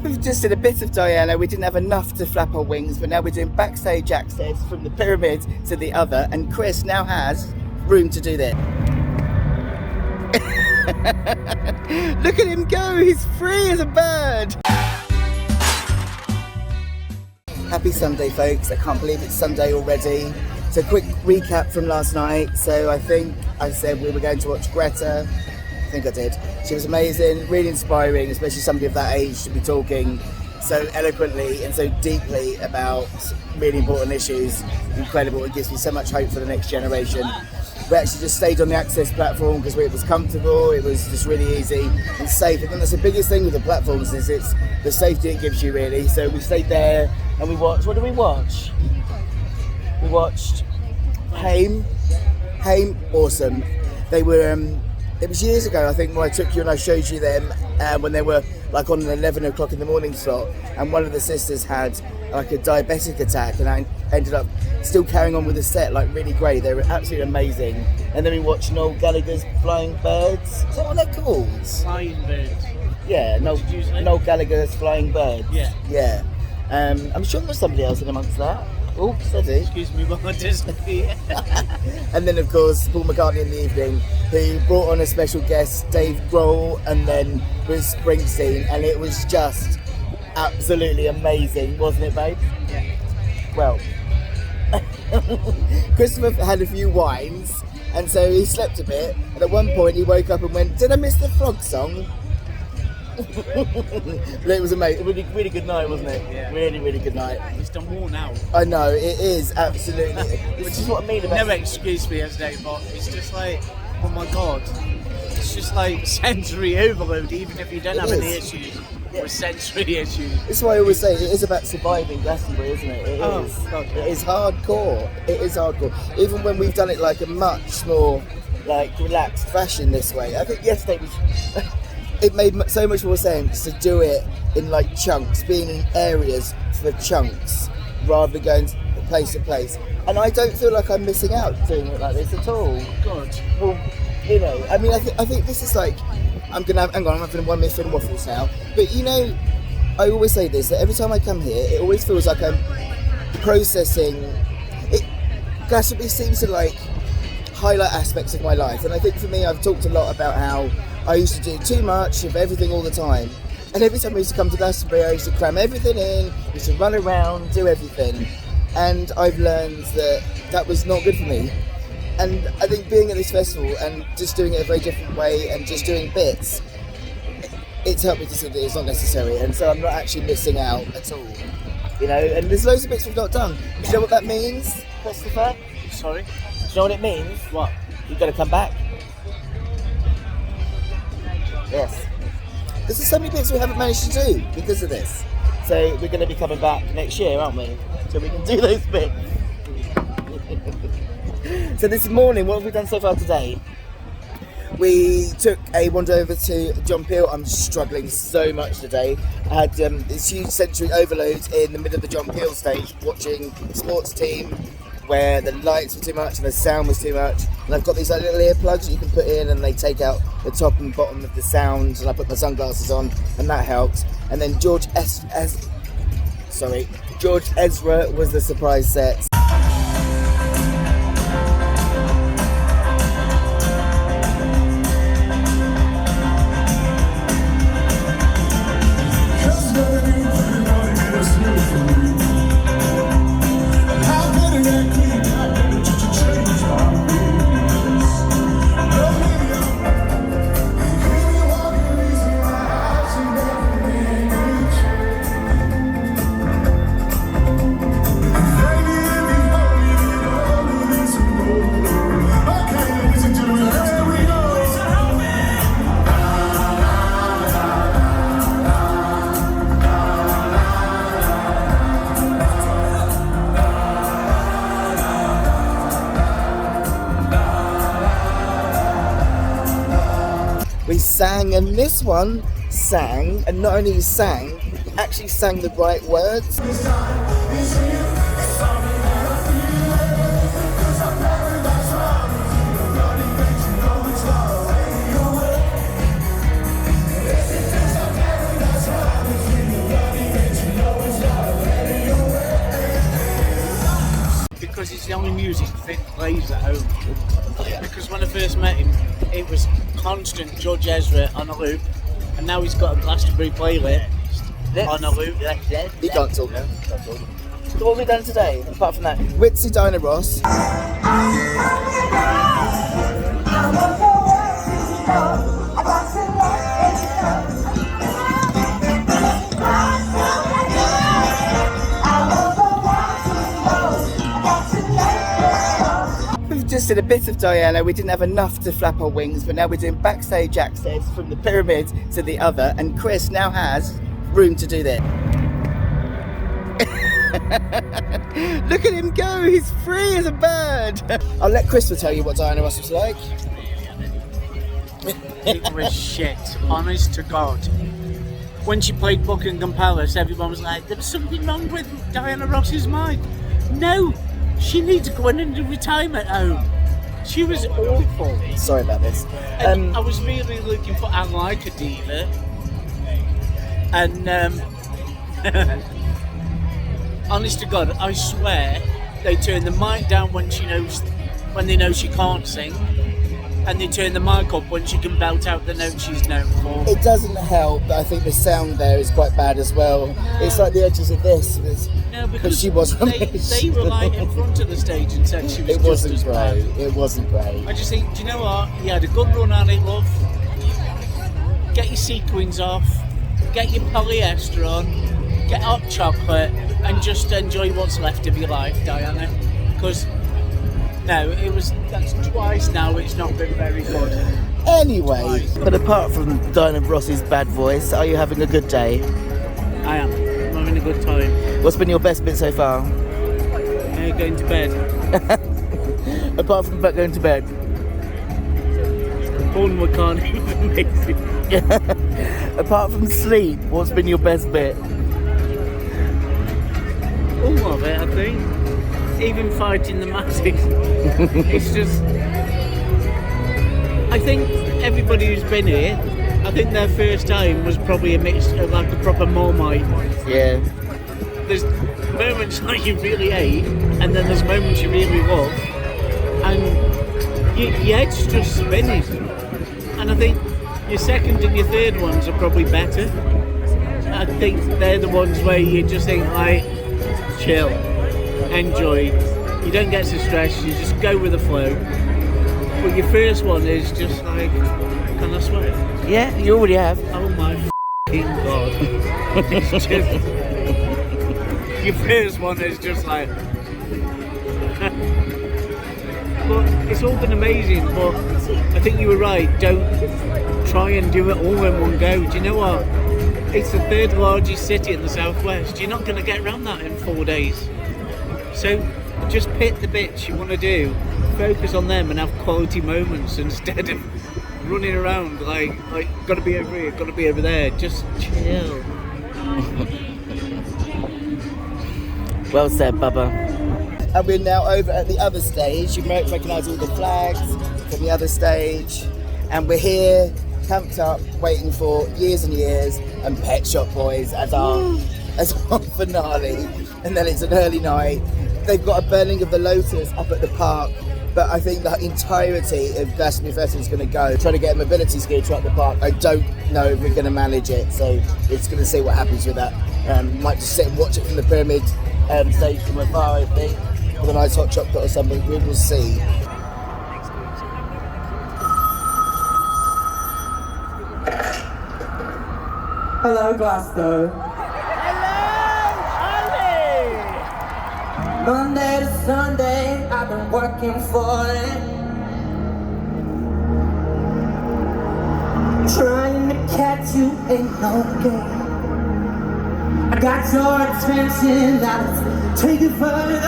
We've just did a bit of Diana. We didn't have enough to flap our wings, but now we're doing backstage access from the pyramid to the other, and Chris now has room to do that. Look at him go, he's free as a bird. Happy Sunday, folks. I can't believe it's Sunday already. So quick recap from last night. So I think I said we were going to watch Greta. I think I did. She was amazing, really inspiring, especially somebody of that age to be talking so eloquently and so deeply about really important issues. Incredible. It gives me so much hope for the next generation. We actually just stayed on the access platform because it was comfortable, it was just really easy and safe. I think that's the biggest thing with the platforms, is it's the safety it gives you, really. So we stayed there and we watched, what did we watch? We watched Haim, awesome. They were, it was years ago, I think, when I took you and I showed you them when they were like on an 11 o'clock in the morning slot, and one of the sisters had like a diabetic attack, and I ended up still carrying on with the set, like really great. They were absolutely amazing. And then we watched Noel Gallagher's Flying Birds. Is that what they're called? Flying Birds. Yeah, Noel Gallagher's Flying Birds. Yeah. Yeah. I'm sure there was somebody else in amongst that. Oh, steady. Excuse me, what is it? And then, of course, Paul McCartney in the evening, who brought on a special guest, Dave Grohl, and then Bruce Springsteen, and it was just absolutely amazing, wasn't it, babe? Yeah. Well, Christopher had a few wines, and so he slept a bit, and at one point he woke up and went, "Did I miss the frog song?" But it was amazing. Really, really good night, wasn't it? Yeah. Really, really good night. It's done worn out. I know, it is, absolutely. Which is what I mean about... No excuse for yesterday, but it's just like, oh my god. It's just like sensory overload, even if you don't have any issues. With sensory issues. That's why I always say it is about surviving Glastonbury, isn't it? It is. God, yeah. It is hardcore. It is hardcore. Even when we've done it like a much more like relaxed fashion this way. I think yesterday was... It made so much more sense to do it in like chunks, being in areas for chunks, rather than going place to place. And I don't feel like I'm missing out doing it like this at all. God. Well, you know, I mean, I think this is like, I'm having one minute Finn waffles now. But you know, I always say this, that every time I come here, it always feels like I'm processing. Glastonbury seems to like highlight aspects of my life. And I think for me, I've talked a lot about how I used to do too much of everything all the time. And every time I used to come to Glastonbury, I used to cram everything in, used to run around, do everything. And I've learned that that was not good for me. And I think being at this festival and just doing it a very different way and just doing bits, it's helped me to see that it's not necessary. And so I'm not actually missing out at all. You know, and there's loads of bits we've not done. Do you know what that means, Christopher? Sorry? Do you know what it means? What? You've got to come back. Yes. There's so many bits we haven't managed to do because of this. So we're going to be coming back next year, aren't we? So we can do those bits. So this morning, what have we done so far today? We took a wander over to John Peel. I'm struggling so much today. I had this huge sensory overload in the middle of the John Peel stage, watching sports team, where the lights were too much and the sound was too much. And I've got these like little earplugs that you can put in, and they take out the top and bottom of the sound. And I put my sunglasses on, and that helps. And then George Ezra was the surprise set. We sang, and this one sang, and not only sang, actually sang the right words. the only music Finn plays at home. Because when I first met him, it was constant Judge Ezra on a loop, and now he's got a Glastonbury playlist on a loop. He can't talk now. So what have we done today, apart from that? Witsy Diana Ross. We've just did a bit of Diana. We didn't have enough to flap our wings, but now we're doing backstage access from the pyramid to the other, and Chris now has room to do this. Look at him go, he's free as a bird. I'll let Chris tell you what Diana Ross was like. It was shit, honest to God. When she played Buckingham Palace, everyone was like, there was something wrong with Diana Ross's mind. No, she needs to go in into retirement home. She was awful. Sorry about this. And I was really looking for I Like a Diva. And honest to God, I swear they turn the mic down when they know she can't sing, and they turn the mic up when she can belt out the notes she's known for. It doesn't help, but I think the sound there is quite bad as well. It's like the edges of this. No, because she was they were like in front of the stage and said she was It wasn't just as great. bad. It wasn't great. I just think, do you know what? You had a good run at it, love. Get your sequins off, get your polyester on, get hot chocolate, and just enjoy what's left of your life, Diana. Because that's twice now. It's not been very good. Anyway, Twice. but apart from Diana Ross's bad voice, are you having a good day? I am. I'm having a good time. What's been your best bit so far? Going to bed. Apart from going to bed. Paul McCartney was amazing. Apart from sleep, what's been your best bit? All of it, I think. Even fighting the masses. It's just... I think everybody who's been here, I think their first time was probably a mix of like a proper Marmite. Yeah. There's moments like you really hate, and then there's moments you really love, and your head's just spinning. And I think your second and your third ones are probably better. I think they're the ones where you just think, like, chill, enjoy. You don't get so stressed, you just go with the flow. But your first one is just like, can I swear? Yeah, you already have. Oh my f***ing God. It's just... Your first one is just like... But it's all been amazing, but I think you were right. Don't try and do it all in one go. Do you know what? It's the third largest city in the southwest. You're not going to get around that in 4 days. So just pick the bits you want to do, focus on them and have quality moments instead of running around like gotta be over here, gotta be over there. Just chill. Well said, Bubba. And we're now over at the other stage. You might recognise all the flags from the other stage. And we're here, camped up, waiting for Years and Years and Pet Shop Boys as our finale. And then it's an early night. They've got a burning of the Lotus up at the park. But I think the entirety of Glastonbury Festival is going to go. Trying to get a mobility scooter up the park. I don't know if we're going to manage it. So it's going to see what happens with that. Might just sit and watch it from the pyramid stage from afar, I think. With a nice hot chocolate or something. We will see. Hello, Glasgow. Monday to Sunday, I've been working for it. Trying to catch you ain't no game. I got your attention, now let's take it further.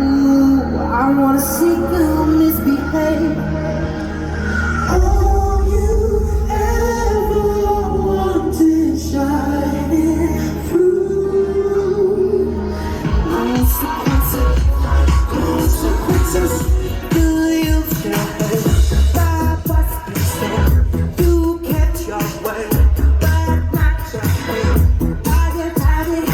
Ooh, I wanna see you misbehave. All you ever wanted shining through. Consequences, do you feel it? By what's been said, you catch your way, but not your way. I get at it.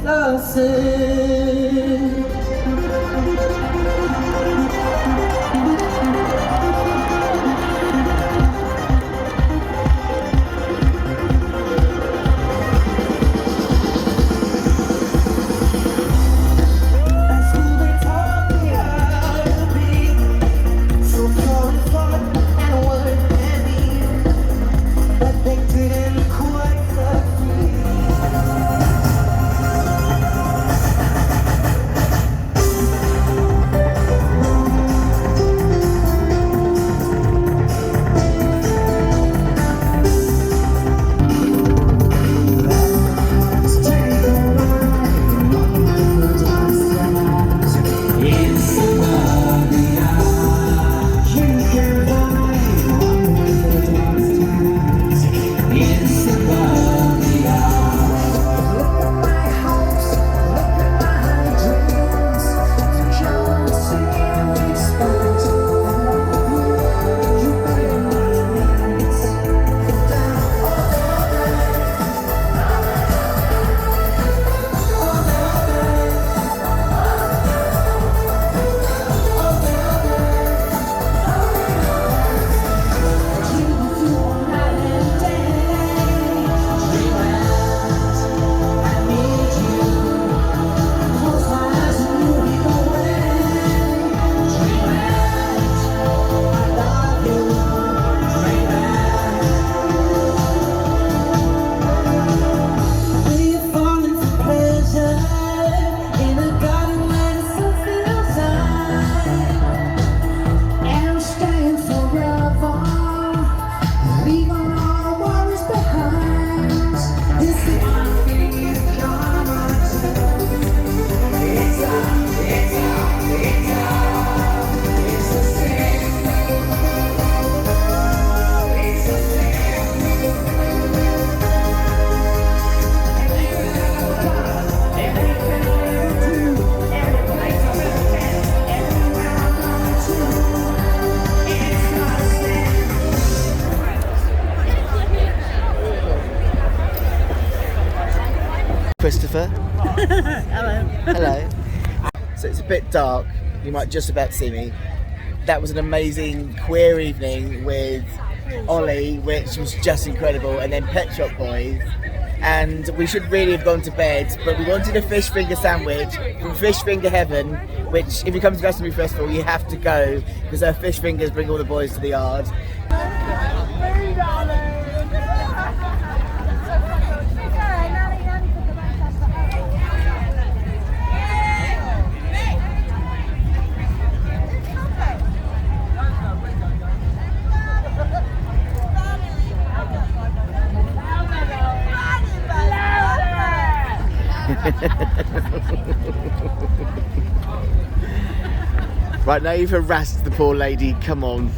the same. That's who they taught me how to be. So pure and fun and word heavy, but they didn't quite set free. Christopher. Hello. Hello. So it's a bit dark. You might just about see me. That was an amazing queer evening with Ollie, which was just incredible, and then Pet Shop Boys. And we should really have gone to bed, but we wanted a fish finger sandwich from Fish Finger Heaven, which if you come to Glastonbury Festival, you have to go because our fish fingers bring all the boys to the yard. Right, now you've harassed the poor lady, come on.